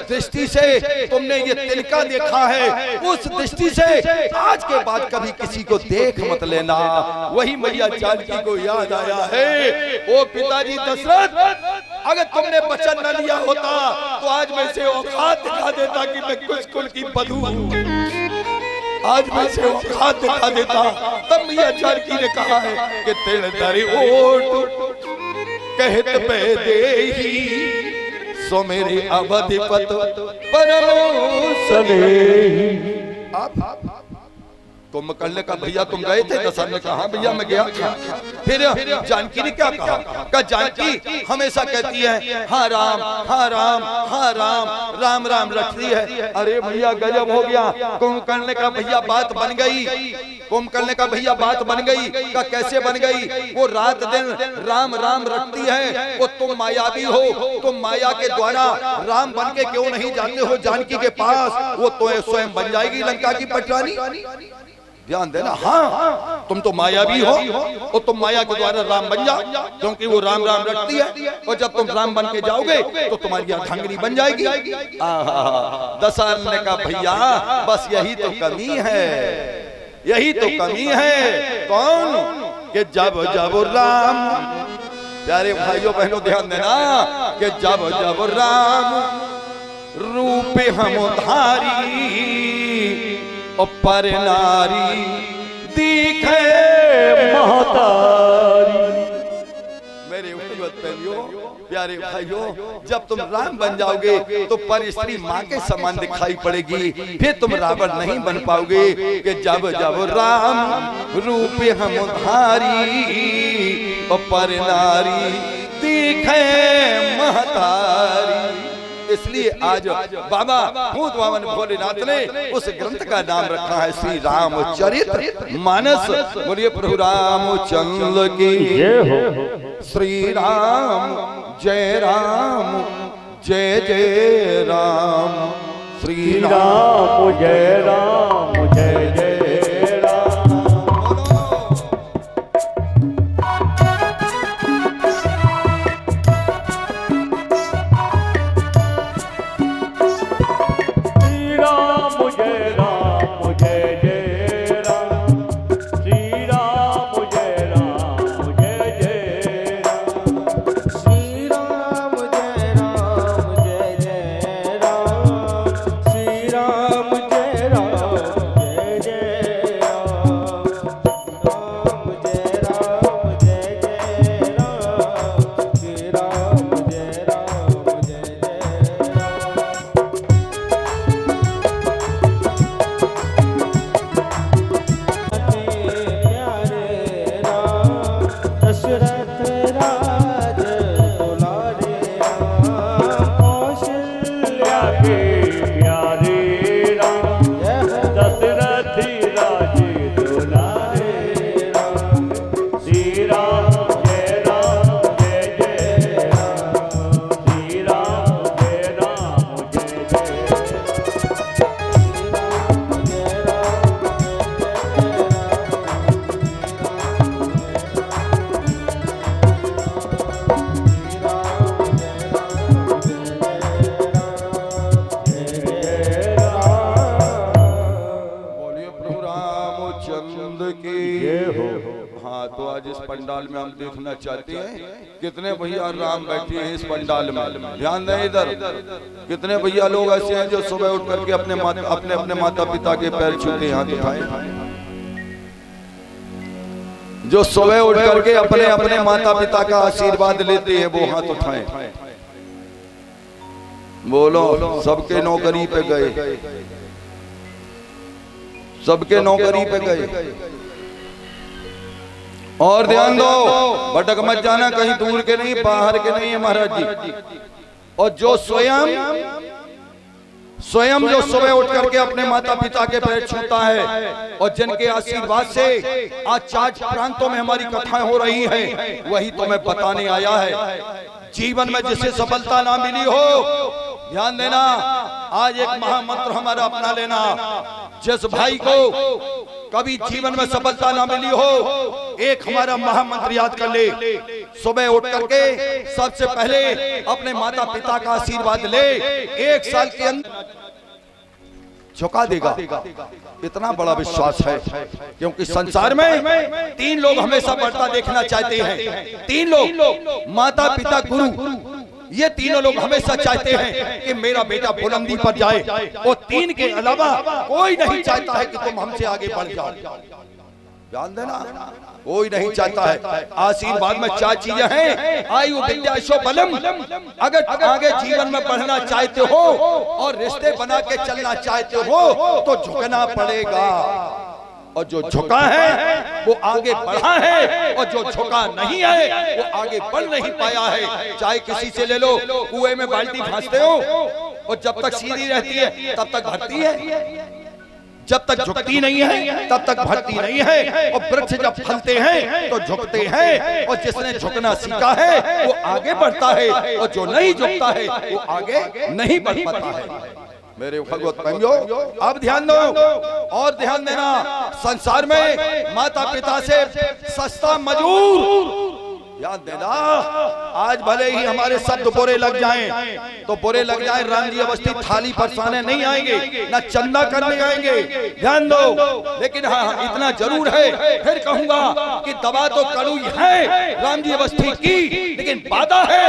दृष्टि से तुमने ये तिनका देखा है, उस दृष्टि से आज के बाद कभी किसी को देख मत लेना। वही मैया जानकी को याद आया है, ओ पिताजी दशरथ अगर तुमने वचन न लिया होता तो आज मैं से औकात दिखा देता कि मैं कुछ कुल की बधू, आज मैं से औकात दिखा देता। तब मैया जानकी ने कहा है कि तेरे दरे ओट कहत पे देही सो मेरे अवधिपत परमो सनेही। आप कुंभकर्ण का भैया तुम गए थे? दशरथ ने कहा भैया मैं गया था। फिर जानकी ने क्या कहा, जानकी हमेशा कहती है हाँ राम हाँ राम हाँ राम, राम राम रटती है। अरे भैया गजब हो गया, कुंभकर्ण का भैया बात बन गई। कुंभकर्ण का भैया बात बन गई का कैसे बन गई, वो रात दिन राम राम रटती है। वो तुम मायावी हो, तुम माया के द्वारा राम बन के क्यों नहीं जाते हो जानकी के पास, वो तो स्वयं बन जाएगी लंका की पटरानी। ध्यान देना, हाँ तुम तो मायावी हो और तुम माया के द्वारा राम बन जाओ, क्योंकि वो राम राम रटती है। और जब तुम राम बन के जाओगे तो तुम्हारी ढंगरी बन जाएगी। दशरथ ने कहा भैया बस यही तो कमी है, यही तो कमी है। कौन कि जब जब राम, प्यारे भाइयों बहनों ध्यान देना, कि जब जब राम रूप हम धारी और पर नारी दिखे महतारी। मेरे प्यारे भाइयों जब तुम राम बन जाओगे तो पर स्त्री माँ के समान दिखाई पड़ेगी, फिर तुम रावण नहीं बन पाओगे। कि जब जब राम रूप हम धारी और पर नारी दिखे महतारी। इसलिए आज बाबा भूत वामन भोलेनाथ ने उस ग्रंथ का नाम रखा है श्री रामचरित मानस। बोलिए प्रभु रामचंद्र की जय हो। श्री राम जय जय राम, श्री राम जय जय राम। रामचंद्र की जय हो। हाँ, तो आज इस पंडाल में हम देखना चाहते हैं कितने भैया राम बैठे हैं इस पंडाल में। ध्यान दें इधर, कितने भैया लोग ऐसे हैं जो सुबह उठ करके अपने माता पिता के पैर छूते हैं, हाथ उठाए। जो सुबह उठ करके अपने माता पिता का आशीर्वाद लेते हैं वो हाथ उठाएं। बोलो, सबके नौकरी पे गए, सबके नौकरी पे गए। और ध्यान दो, भटक मत जाना, कहीं दूर के नहीं, बाहर के नहीं है महाराज जी। और जो स्वयं जो सुबह उठ करके अपने माता पिता के पैर छूता है और जिनके आशीर्वाद से आज 4 प्रांतों में हमारी कथाएं हो रही है, वही तुम्हें बताने आया है। जीवन में जिसे सफलता ना मिली हो, ध्यान देना, आज एक महामंत्र हमारा अपना लेना। जिस भाई को कभी जीवन में सफलता ना मिली हो, एक हमारा महामंत्र याद कर ले। सुबह उठ करके सबसे पहले अपने माता पिता का आशीर्वाद ले, 1 साल के अंदर झुका देगा। इतना बड़ा विश्वास है, क्योंकि संसार में 3 लोग हमेशा बढ़ता देखना चाहते हैं। 3 लोग, माता पिता गुरु, ये तीनों लोग हमेशा चाहते हैं कि मेरा बेटा बुलंदी पर जाए, और 3 के अलावा कोई नहीं चाहता है कि तुम हमसे आगे बढ़ जाओ। ध्यान देना, कोई नहीं चाहता है। आशीर्वाद में 4 चीजें हैं, आयु विद्या यशो बलम। अगर आगे जीवन में बढ़ना चाहते हो और रिश्ते बना के चलना चाहते हो तो झुकना पड़ेगा। और जो झुका है वो आगे बढ़ा है, और जो झुका नहीं है वो आगे बढ़ नहीं पाया है। चाहे किसी से ले लो, कुएं में बाल्टी फांसते हो और जब तक सीधी रहती है तब तक भरती है, जब तक झुकती नहीं है तब तक भरती नहीं है। और वृक्ष जब फलते हैं तो झुकते हैं, और जिसने झुकना सीखा है वो आगे बढ़ता है, और जो नहीं झुकता है वो आगे नहीं बढ़ पाता है। मेरे भगवत प्रेमियों, अब ध्यान दो और ध्यान देना, संसार में माता पिता से सस्ता मजूर, याद देना। आज भले ही हमारे शब्द बुरे लग जाएं, तो बुरे लग जाएं, राम जी अवस्थी थाली परसाने नहीं आएंगे, ना चंदा करने आएंगे, ध्यान दो। लेकिन हाँ, इतना जरूर है, फिर कहूंगा कि दवा तो कड़वी है राम जी अवस्थी की, लेकिन वादा है,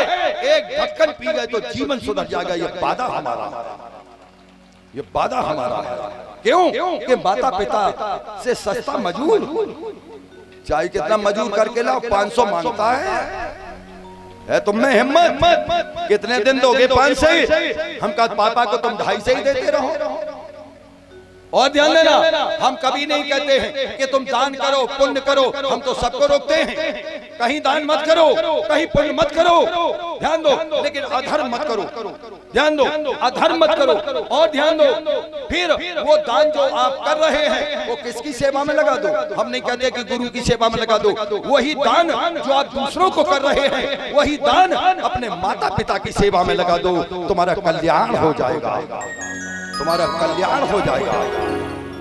एक ढक्कन पी गए तो जीवन सुधर जाएगा। ये वादा हमारा, ये वादा हमारा है। क्यों? कि माता पिता से सस्ता मजूर, चाहे कितना मजूर करके लाओ, 500 मांगता है तुम में हिम्मत, कितने दिन दोगे 500? हम कहा पापा को तुम 250 ही देते रहो। और ध्यान देना, हम कभी नहीं कहते हैं कि तुम दान करो, पुण्य करो, हम तो सबको रोकते हैं, कहीं दान मत करो, कहीं पुण्य मत करो, ध्यान दो, लेकिन अधर्म मत करो, ध्यान दो, अधर्म मत करो। और ध्यान दो, फिर वो दान जो आप कर रहे हैं वो किसकी सेवा में लगा दो। हम नहीं कहते कि गुरु की सेवा में लगा दो, वही दान जो आप दूसरों को कर रहे हैं, वही दान अपने माता पिता की सेवा में लगा दो, तुम्हारा कल्याण हो जाएगा, तुम्हारा कल्याण हो जाएगा।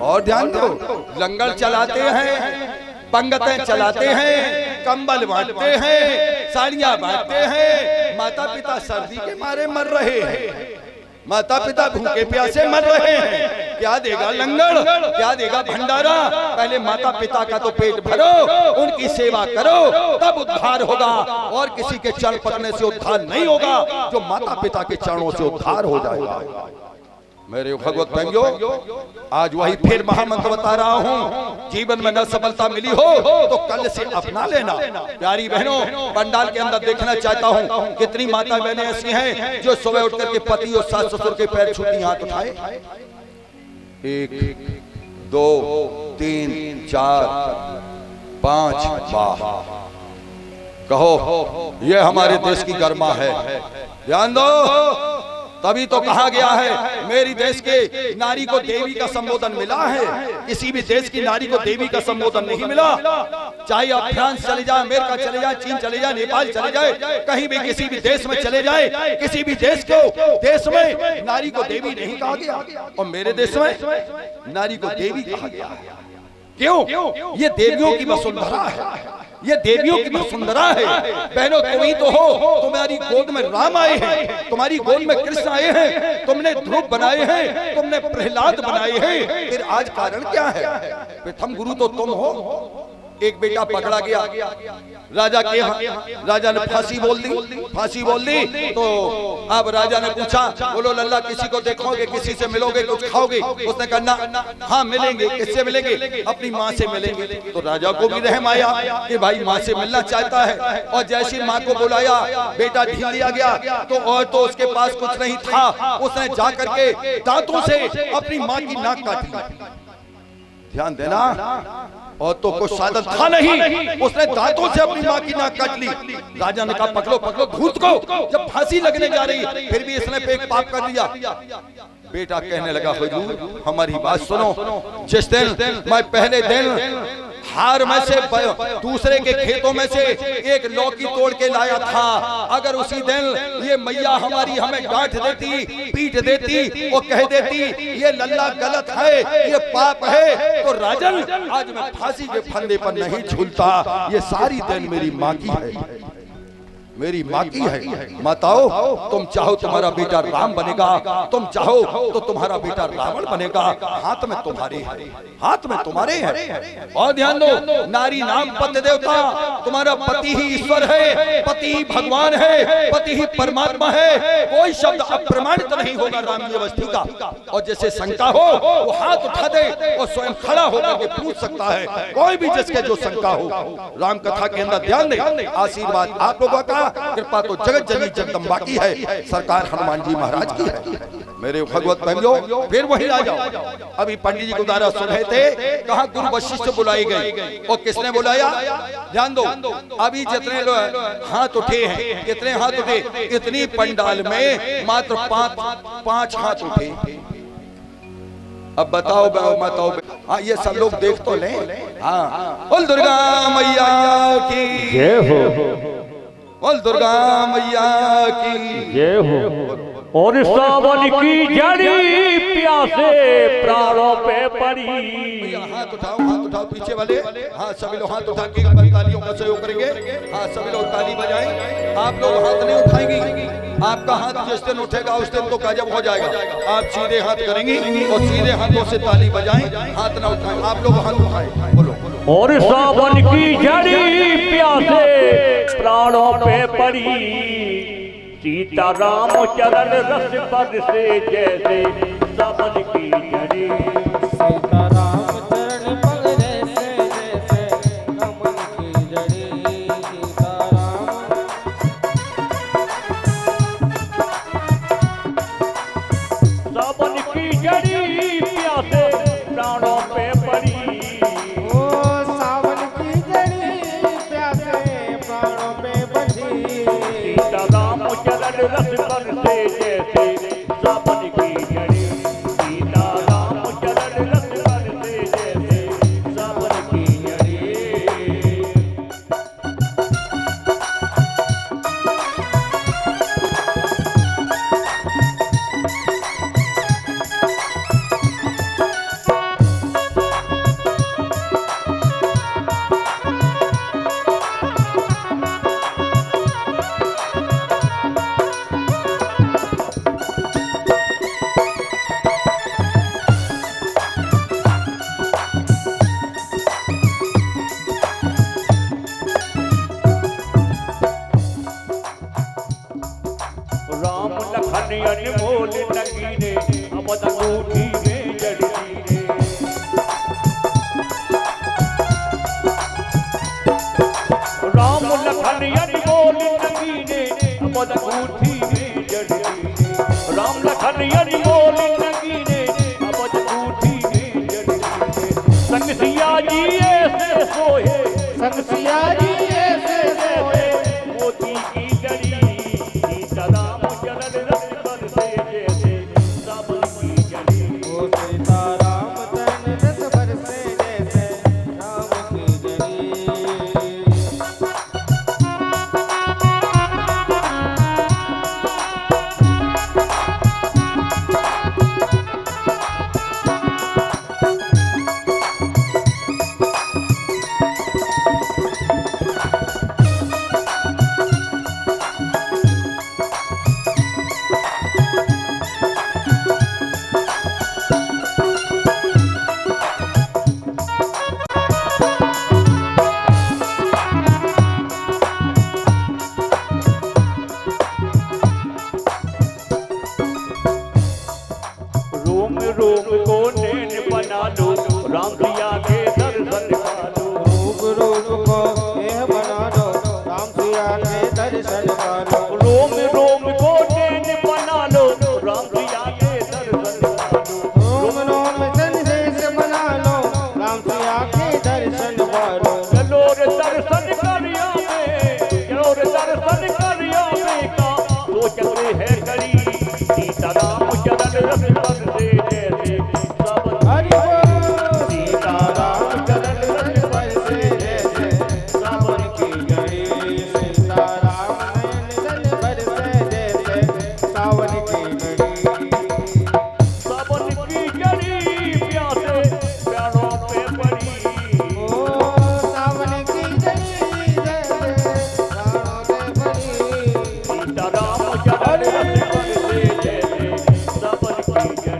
और ध्यान दो, लंगर चलाते हैं, पंगतें चलाते हैं, कंबल बांटते हैं, साड़ियां बांटते हैं, माता पिता सर्दी के मारे मर रहे हैं, माता पिता भूखे प्यासे मर रहे हैं। क्या देगा लंगर, क्या देगा भंडारा? पहले माता पिता का तो पेट भरो, उनकी सेवा करो, तब उद्धार होगा। और किसी के चरण पकड़ने से उद्धार नहीं होगा, जो माता पिता के चरणों से उद्धार हो जाएगा। मेरे भगवत प्रेमियों, आज वही फिर महामंत्र बता रहा हूँ। जीवन में न सफलता मिली हो तो कल से अपना लेना। प्यारी बहनों, पंडाल के अंदर देखना चाहता हूँ कितनी माता बहनें ऐसी हैं जो सुबह उठ करके पति और सास ससुर के पैर छूती, हाथ उठाए। 1 2 3 4 5 वाह, कहो ये हमारे देश की गरिमा है। ध्यान दो, तभी तो कहा गया है मेरी देश के नारी को देवी का संबोधन मिला है, किसी भी देश की नारी को देवी का संबोधन नहीं मिला। चाहे आप फ्रांस चले जाए, अमेरिका चले जाए, चीन चले जाए, नेपाल चले जाए, कहीं भी किसी भी देश में चले जाए, किसी भी देश में नारी को देवी नहीं कहा गया, और मेरे देश में नारी को देवी कहा गया। क्यों? ये देवियों की वसुंधरा है। ये देवियों की वसुंधरा है। बहनों तुम ही तो हो, तुम्हारी गोद में राम आए हैं, तुम्हारी गोद में कृष्ण आए हैं, तुमने ध्रुव बनाए हैं, तुमने प्रहलाद बनाए हैं, फिर आज कारण क्या है? प्रथम गुरु तो तुम हो। एक बेटा पकड़ा गया राजा के यहाँ, राजा ने फांसी बोल दी तो अब राजा ने पूछा, बोलो लल्ला किसी को देखोगे, किसी से मिलोगे, कुछ खाओगे? उसने कहा हाँ मिलेंगे। किससे मिलेंगे? अपनी माँ से मिलेंगे। तो राजा को भी रहम आया कि भाई माँ से मिलना चाहता है, और जैसी माँ को बुलाया बेटा ढील दिया गया तो और तो उसके पास कुछ नहीं था, उसने जा करके दांतों से अपनी माँ की नाक काटी। ध्यान देना, और तो कुछ साधन था नहीं, उसने दांतों से अपनी माँ की नाक काट ली। राजा ने कहा पकड़ो पकड़ो भूत को, जब फांसी लगने जा रही फिर भी इसने पे एक पाप कर दिया। बेटा कहने लगा हुजूर हमारी बात सुनो, जिस दिन मैं पहले दिन हार में से दूसरे के खेतों में से एक लौकी तोड़ के लाया था, अगर उसी दिन ये मैया हमारी हमें डांट देती, पीट देती और कह देती ये लल्ला गलत है, ये पाप है, तो राजन आज मैं फांसी के फंदे पर नहीं झूलता। ये सारी देन मेरी माँ की है, मेरी माँ की है। माताओं तुम चाहो तुम्हारा बेटा राम बनेगा, तुम चाहो तो तुम्हारा बेटा रावण बनेगा, हाथ में तुम्हारे है, हाथ में तुम्हारे है। और ध्यान दो, नारी नाम पति देवता, तुम्हारा पति ही ईश्वर है, पति ही भगवान है, पति ही परमात्मा है। कोई शब्द अप्रमाणित नहीं होगा राम की अवस्थी का। और जैसे शंका हो वो हाथ उठा दे और स्वयं खड़ा होकर के पूछ सकता है, कोई भी जिसके जो शंका हो। राम कथा के अंदर ध्यान दे, आशीर्वाद आप लोगों का, कृपा तो जगत जननी जगदम्बा की है, सरकार हनुमान जी महाराज की है। मेरे भगवत बहनों फिर वही आ जाओ। अभी पंडित जी को द्वारा सुन रहे थे, कहा गुरु वशिष्ठ बुलाई गए, और किसने बुलाया? ध्यान दो, अभी जितने लोग हाथ उठे हैं, कितने हाथ उठे? इतनी पंडाल में मात्र पांच हाथ उठे। अब बताओ बताओ, हाँ ये सब लोग देख तो ले। हाँ बोल दुर्गा मैया की जय हो, बोल दुर्गा मैया की जय हो। और सावन की जड़ी प्यासे प्राणों पे पड़ी। हाथ उठाओ पीछे वाले, हाँ सभी लोग हाथ उठा के तालियों का सहयोग करेंगे। हाँ सभी लोग ताली बजाएं। आप लोग हाथ नहीं उठाएंगे, आपका हाथ जिस दिन उठेगा उस दिन तो गजब हो जाएगा। आप सीधे हाथ करेंगे और सीधे हाथों से ताली बजाएं, हाथ ना उठाएं। आप लोग हाथ उठाएं, बोलो। और सावन की जड़ी प्यासे प्राणों पे पड़ी, सीता राम चरण रस पर से जैसे सावन की जड़ी। सीता राम चरण पग जैसे जैसे कमल की जड़ी। सीता राम सावन की जड़ी प्यासे प्राणों पे पड़ी। ओ सावन की जड़ी प्यासे प्राणों पे बधी। सीता राम चरण रस पर से जैसे सावन की जड़ी। सीता राम चरण रस पर से जैसे सावन की जड़ी। राम लखन अनमोल नगीने अमद अंगूठी में जड़ी रे। राम लखन अनमोल नगीने अमद अंगूठी में जड़ी रे। राम लखन अनमोल नगीने अमद अंगूठी में जड़ी रे। संग सिया जी ऐसे सोए, संग सिया जी ऐसे सोए। मोती की जड़ी। सीता राम चरण रस पर से जैसे सावन की जड़ी। ओ सीता राम चरण रस बरसे जैसे राम की जड़ी। दर्शन पालो रोम रोम को चैन बना लो राम सिया के दर्शन पालो रोम रोम संदेश बना लो राम सिया के दर्शन पालो चलो रे दर्शन करिया में चलो रे दर्शन करिया में का तो चलते है करी सीताराम चरण रस बरसे जैसे सब हरि बोल सीताराम चरण रस बरसे जैसे सावन की घड़ी सीताराम नयन बरसे जैसे सावन की घड़ी सावन की जड़ी प्यासे प्यारों पे पड़ी ओ सावन की घड़ी जैसे प्राणों से भरी सीताराम चरण रस बरसे जैसे सावन की जड़ी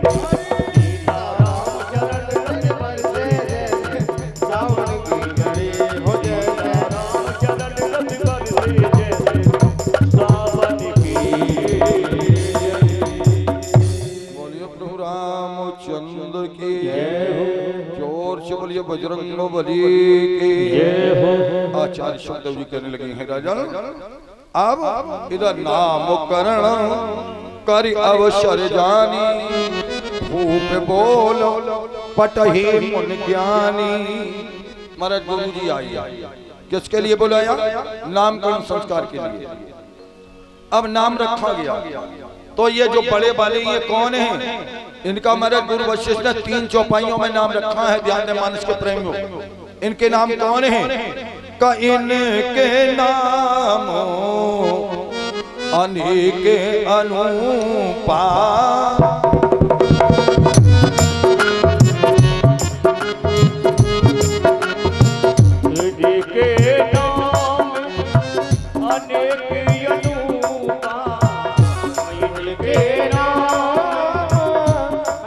सीताराम चरण रस बरसे जैसे सावन की घड़ी हो जैसे राम चरण रस बरसे जैसे सावन की बोलिए प्रभु रामचंद्र की जोर से बोलिए बजरंग बली की आचार्य सुखदेव जी कहने लगे हैं राजन अब इधर नाम करण करि अवसर जानी भूप बोलो पटही मुन ज्ञानी। महाराज गुरु जी आई किसके लिए बुलाया? नामकरण संस्कार के लिए। अब नाम रखा गया तो ये जो बड़े वाले ये कौन हैं? इनका महाराज गुरु वशिष्ठ ने 3 चौपाइयों में नाम रखा है। ध्यान दें मानस के प्रेमियों, इनके नाम कौन हैं? का इनके नाम अनेक अनुपा के नाम अनेक अनूपा के नाम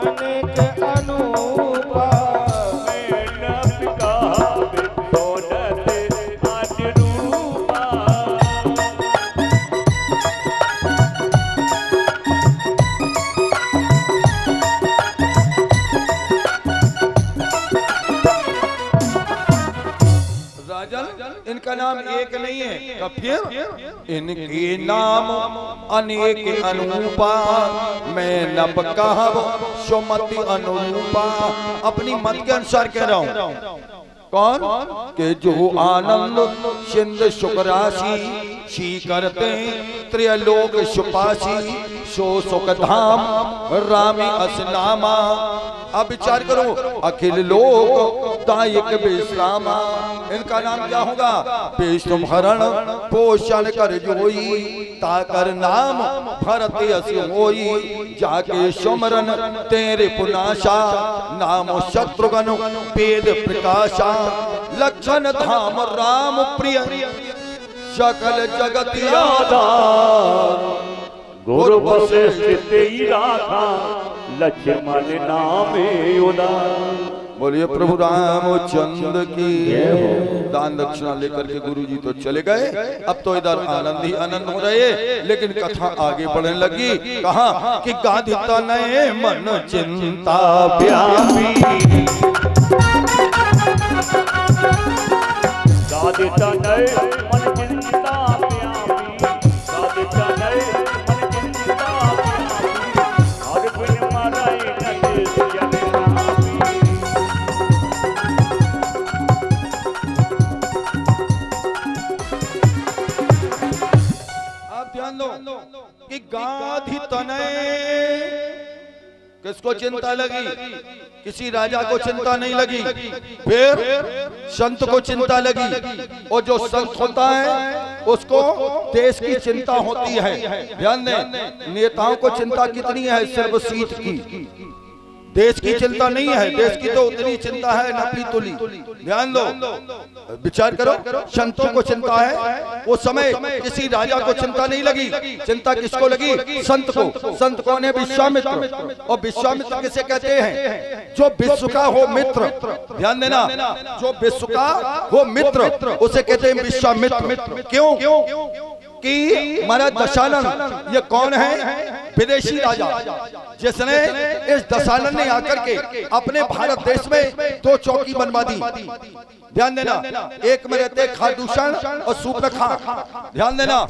अनेक अनूपा मेनक का सोनत अनुरूपा राजन इनका नाम एक नहीं है। कब फिर इनके नाम अनेक अनुपा मैं नब कहब सुमति अनुरूपा। अपनी मत के अनुसार कह रहा हूं। कौन के जो आनंद सिंध सुखराशि शी करते त्रैलोक सुपासी सो सुख धाम रामी असनामा। अब विचार करो अखिल लोक दायक विश्रामा। इनका नाम क्या होगा? विष्णु हरण पोषण कर जोई ताकर नाम भरत अस होई जाके सुमरन तेरे पुनाशा नाम शत्रुघ्न वेद प्रकाशा लक्षण धाम राम प्रिय सकल जगत आधार गुरु वशिष्ठ तेरी राखा लक्ष्मण नामे उदार। बोलिए प्रभु रामचंद्र की। दान दक्षिणा लेकर के गुरु जी तो चले गए। अब तो इधर आनंद ही आनंद हो रहे, लेकिन कथा आगे बढ़ने लगी। कहा कि गांधी तनय मन चिंता व्यापी गाधी तनय मन चिंता व्यापी गाधी तनय मन चिंता व्यापी हर बिन मरई नट जन नापी। आप ध्यान दो कि गांधी तनय किसको चिंता लगी? किसी राजा को चिंता नहीं लगी। फिर संत को चिंता लगी, और जो संत होता है उसको देश की चिंता होती है। ध्यान दें, नेताओं को चिंता कितनी है? सिर्फ सीट की। देश की चिंता नहीं है। देश की तो उतनी चिंता है न पीतुली। ध्यान दो, विचार करो। संतों को चिंता है। उस समय किसी राजा को चिंता नहीं लगी। चिंता किसको लगी? संत को। संत कौन है? विश्वामित्र। और विश्वामित्र किसे कहते हैं? जो विश्व का हो मित्र। ध्यान देना, जो विश्व का हो मित्र उसे कहते हैं विश्वामित्र। क्यों? कि महाराज दशानन ये कौन है? विदेशी राजा, जिसने इस दशानन ने आकर के अपने भारत देश में 2 चौकी बनवा दी। ध्यान देना, एक में रहते खादूषण और सुप्रखा। ध्यान देना,